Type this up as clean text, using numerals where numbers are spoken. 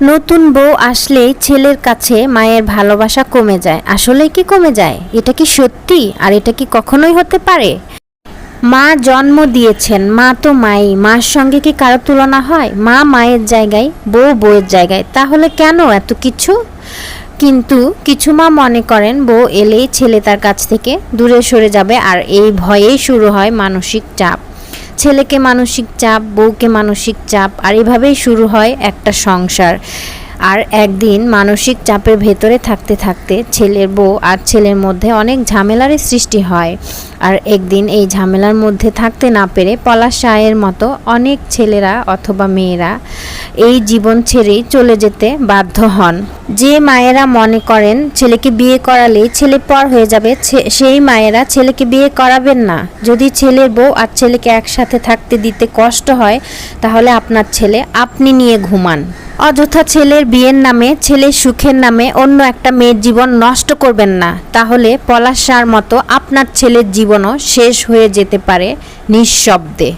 নতুন বউ আসলেই ছেলের কাছে মায়ের ভালোবাসা কমে যায়। আসলে কি কমে যায়? এটা কি সত্যি? আর এটা কি কখনোই হতে পারে? মা জন্ম দিয়েছেন, মা তো মাই, মার সঙ্গে কি কারো তুলনা হয়? মা মায়ের জায়গায়, বউ বউয়ের জায়গায়, তাহলে কেন এত কিছু? কিন্তু কিছু মা মনে করেন বউ এলেই ছেলে তার কাছ থেকে দূরে সরে যাবে, আর এই ভয়েই শুরু হয় মানসিক চাপ। ছেলেকে মানসিক চাপ, বউকে মানসিক চাপ, আর এভাবেই শুরু হয় একটা সংসার। আর একদিন মানসিক চাপের ভেতরে থাকতে থাকতে ছেলের বউ আর ছেলের মধ্যে অনেক ঝামেলারই সৃষ্টি হয়। আর একদিন এই ঝামেলার মধ্যে থাকতে না পেরে পলাশ রায়ের মতো অনেক ছেলেরা অথবা মেয়েরা এই জীবন ছেড়েই চলে যেতে বাধ্য হন। যে মায়েরা মনে করেন ছেলেকে বিয়ে করালেই ছেলে পর হয়ে যাবে, সেই মায়েরা ছেলেকে বিয়ে করাবেন না। যদি ছেলের বউ আর ছেলেকে একসাথে থাকতে দিতে কষ্ট হয়, তাহলে আপনার ছেলে আপনি নিয়ে ঘুমান। অযথা ছেলের বিয়ের নামে, ছেলের সুখের নামে অন্য একটা মেয়ের জীবন নষ্ট করবেন না, তাহলে পলাশ রায়ের মতো আপনার ছেলের জীবনও শেষ হয়ে যেতে পারে নিঃশব্দে।